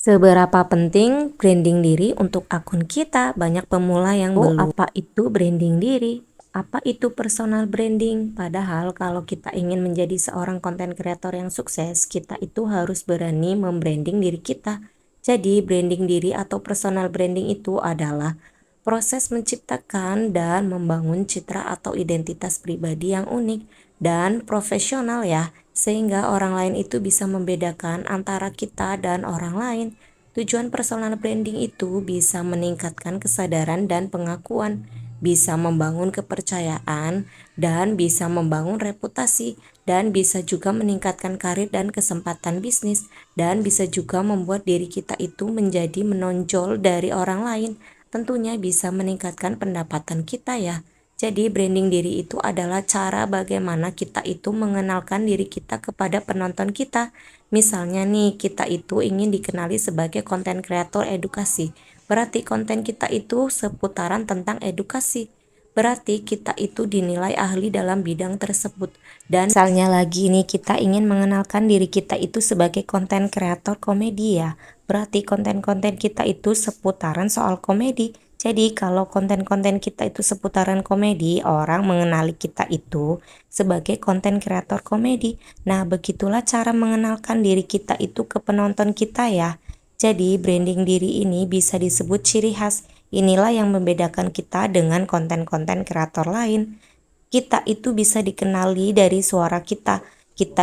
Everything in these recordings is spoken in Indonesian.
Seberapa penting branding diri untuk akun kita? Banyak pemula yang belum. Apa itu branding diri? Apa itu personal branding? Padahal kalau kita ingin menjadi seorang content creator yang sukses, kita itu harus berani membranding diri kita. Jadi branding diri atau personal branding itu adalah proses menciptakan dan membangun citra atau identitas pribadi yang unik dan profesional ya, sehingga orang lain itu bisa membedakan antara kita dan orang lain. Tujuan personal branding itu bisa meningkatkan kesadaran dan pengakuan, bisa membangun kepercayaan, dan bisa membangun reputasi, dan bisa juga meningkatkan karir dan kesempatan bisnis, dan bisa juga membuat diri kita itu menjadi menonjol dari orang lain. Tentunya bisa meningkatkan pendapatan kita ya. Jadi branding diri itu adalah cara bagaimana kita itu mengenalkan diri kita kepada penonton kita. Misalnya nih, kita itu ingin dikenali sebagai konten kreator edukasi. Berarti konten kita itu seputaran tentang edukasi. Berarti kita itu dinilai ahli dalam bidang tersebut. Dan misalnya lagi nih, kita ingin mengenalkan diri kita itu sebagai konten kreator komedi ya. Berarti konten-konten kita itu seputaran soal komedi. Jadi kalau konten-konten kita itu seputaran komedi, orang mengenali kita itu sebagai konten kreator komedi. Nah, begitulah cara mengenalkan diri kita itu ke penonton kita ya. Jadi branding diri ini bisa disebut ciri khas. Inilah yang membedakan kita dengan konten-konten kreator lain. Kita itu bisa dikenali dari suara kita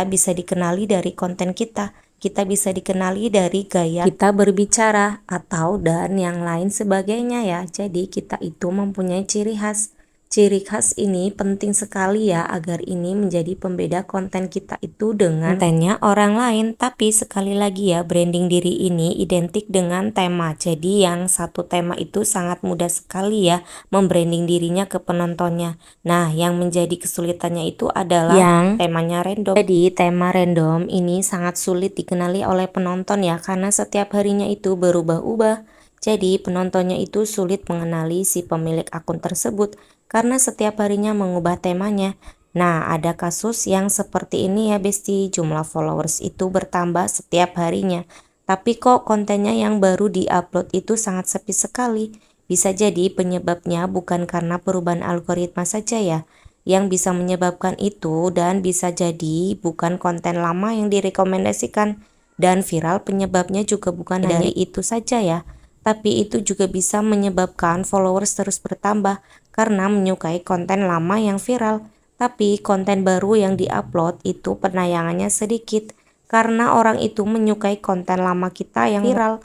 bisa dikenali dari konten kita bisa dikenali dari gaya kita berbicara atau dan yang lain sebagainya ya. Jadi kita itu mempunyai ciri khas. Ciri khas ini penting sekali ya agar ini menjadi pembeda konten kita itu dengan kontennya orang lain. Tapi sekali lagi ya, branding diri ini identik dengan tema. Jadi yang satu tema itu sangat mudah sekali ya membranding dirinya ke penontonnya. Nah, yang menjadi kesulitannya itu adalah yang temanya random. Jadi tema random ini sangat sulit dikenali oleh penonton ya, karena setiap harinya itu berubah-ubah. Jadi penontonnya itu sulit mengenali si pemilik akun tersebut karena setiap harinya mengubah temanya. Nah, ada kasus yang seperti ini ya Besti, jumlah followers itu bertambah setiap harinya. Tapi kok kontennya yang baru diupload itu sangat sepi sekali. Bisa jadi penyebabnya bukan karena perubahan algoritma saja ya, yang bisa menyebabkan itu, dan bisa jadi bukan konten lama yang direkomendasikan. Dan viral penyebabnya juga bukan hanya itu saja ya, tapi itu juga bisa menyebabkan followers terus bertambah karena menyukai konten lama yang viral. Tapi konten baru yang diupload itu penayangannya sedikit karena orang itu menyukai konten lama kita yang viral.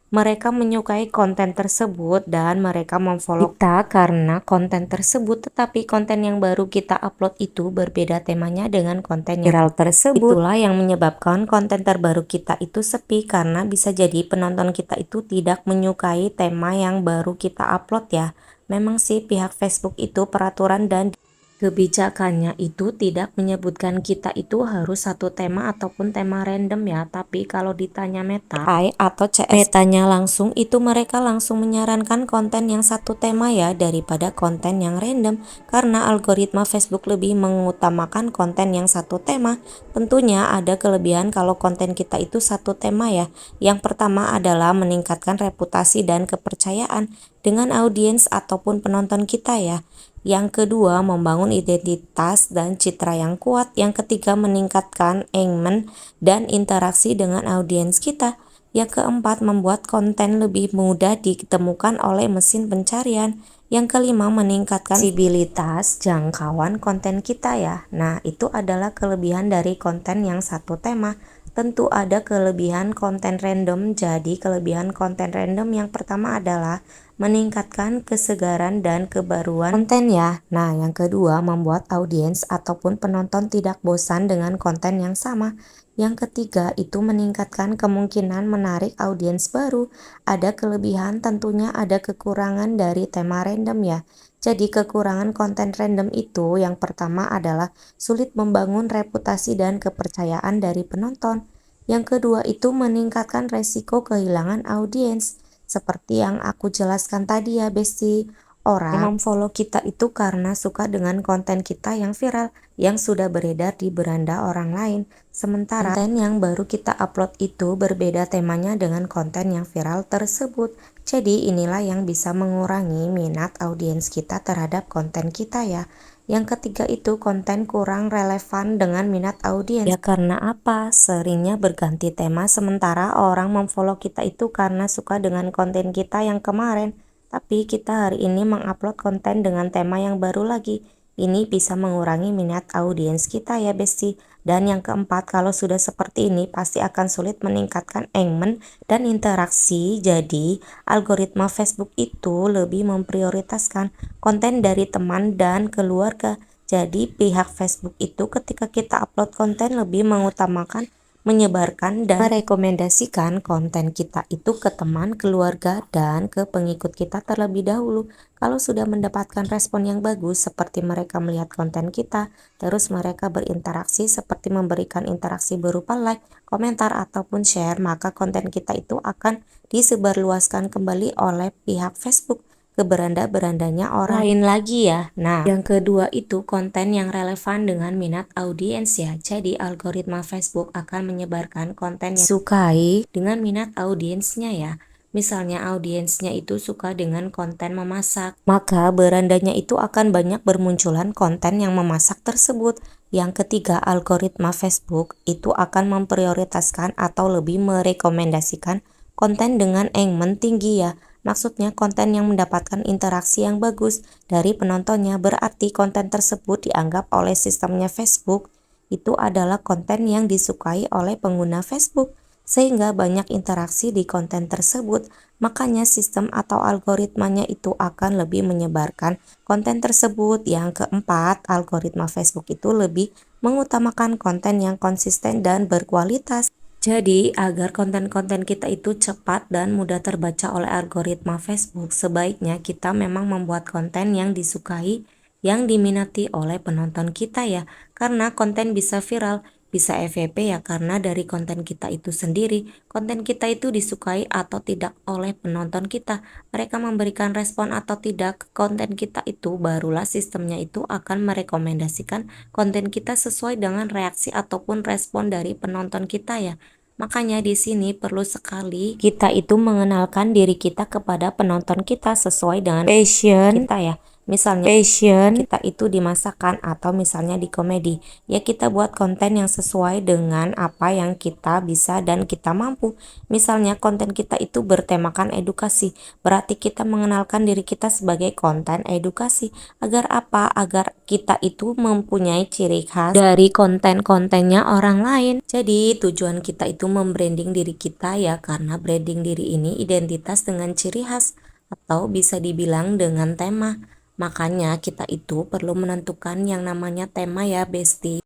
Mereka menyukai konten tersebut dan mereka memfollow kita karena konten tersebut, tetapi konten yang baru kita upload itu berbeda temanya dengan konten yang viral tersebut. Itulah yang menyebabkan konten terbaru kita itu sepi karena bisa jadi penonton kita itu tidak menyukai tema yang baru kita upload ya. Memang sih pihak Facebook itu peraturan dan kebijakannya itu tidak menyebutkan kita itu harus satu tema ataupun tema random ya. Tapi kalau ditanya Meta AI atau CS Metanya langsung itu, mereka langsung menyarankan konten yang satu tema ya daripada konten yang random, karena algoritma Facebook lebih mengutamakan konten yang satu tema. Tentunya ada kelebihan kalau konten kita itu satu tema ya. Yang pertama adalah meningkatkan reputasi dan kepercayaan dengan audiens ataupun penonton kita ya. Yang kedua, membangun identitas dan citra yang kuat. Yang ketiga, meningkatkan engagement dan interaksi dengan audiens kita. Yang keempat, membuat konten lebih mudah ditemukan oleh mesin pencarian. Yang kelima, meningkatkan visibilitas jangkauan konten kita ya. Nah, itu adalah kelebihan dari konten yang satu tema. Tentu ada kelebihan konten random. Jadi kelebihan konten random yang pertama adalah meningkatkan kesegaran dan kebaruan konten ya. Nah, yang kedua, membuat audiens ataupun penonton tidak bosan dengan konten yang sama. Yang ketiga, itu meningkatkan kemungkinan menarik audiens baru. Ada kelebihan, tentunya ada kekurangan dari tema random ya. Jadi kekurangan konten random itu yang pertama adalah sulit membangun reputasi dan kepercayaan dari penonton. Yang kedua itu meningkatkan resiko kehilangan audiens. Seperti yang aku jelaskan tadi ya Besti, orang memfollow kita itu karena suka dengan konten kita yang viral, yang sudah beredar di beranda orang lain. Sementara konten yang baru kita upload itu berbeda temanya dengan konten yang viral tersebut. Jadi inilah yang bisa mengurangi minat audiens kita terhadap konten kita ya. Yang ketiga itu konten kurang relevan dengan minat audiens. Ya karena apa? Seringnya berganti tema sementara orang memfollow kita itu karena suka dengan konten kita yang kemarin. Tapi kita hari ini mengupload konten dengan tema yang baru lagi. Ini bisa mengurangi minat audiens kita ya Besti. Dan yang keempat, kalau sudah seperti ini pasti akan sulit meningkatkan engagement dan interaksi. Jadi algoritma Facebook itu lebih memprioritaskan konten dari teman dan keluarga. Jadi pihak Facebook itu ketika kita upload konten lebih mengutamakan menyebarkan dan merekomendasikan konten kita itu ke teman, keluarga, dan ke pengikut kita terlebih dahulu. Kalau sudah mendapatkan respon yang bagus seperti mereka melihat konten kita, terus mereka berinteraksi seperti memberikan interaksi berupa like, komentar, ataupun share, maka konten kita itu akan disebarluaskan kembali oleh pihak Facebook ke beranda-berandanya orang lain lagi ya. Nah, yang kedua itu konten yang relevan dengan minat audiens ya. Jadi algoritma Facebook akan menyebarkan konten yang disukai dengan minat audiensnya ya. Misalnya audiensnya itu suka dengan konten memasak, maka berandanya itu akan banyak bermunculan konten yang memasak tersebut. Yang ketiga, algoritma Facebook itu akan memprioritaskan atau lebih merekomendasikan konten dengan engagement tinggi ya. Maksudnya konten yang mendapatkan interaksi yang bagus dari penontonnya, berarti konten tersebut dianggap oleh sistemnya Facebook itu adalah konten yang disukai oleh pengguna Facebook, sehingga banyak interaksi di konten tersebut. Makanya sistem atau algoritmanya itu akan lebih menyebarkan konten tersebut. Yang keempat, algoritma Facebook itu lebih mengutamakan konten yang konsisten dan berkualitas. Jadi, agar konten-konten kita itu cepat dan mudah terbaca oleh algoritma Facebook, sebaiknya kita memang membuat konten yang disukai, yang diminati oleh penonton kita ya. Karena konten bisa viral, bisa FYP ya, karena dari konten kita itu sendiri, konten kita itu disukai atau tidak oleh penonton kita. Mereka memberikan respon atau tidak ke konten kita itu, barulah sistemnya itu akan merekomendasikan konten kita sesuai dengan reaksi ataupun respon dari penonton kita ya. Makanya di sini perlu sekali kita itu mengenalkan diri kita kepada penonton kita sesuai dengan passion kita ya. Misalnya passion kita itu di masakan atau misalnya di komedi. Ya kita buat konten yang sesuai dengan apa yang kita bisa dan kita mampu. Misalnya konten kita itu bertemakan edukasi. Berarti kita mengenalkan diri kita sebagai konten edukasi. Agar apa? Agar kita itu mempunyai ciri khas dari konten-kontennya orang lain. Jadi tujuan kita itu membranding diri kita ya, karena branding diri ini identitas dengan ciri khas atau bisa dibilang dengan tema. Makanya kita itu perlu menentukan yang namanya tema ya Besti.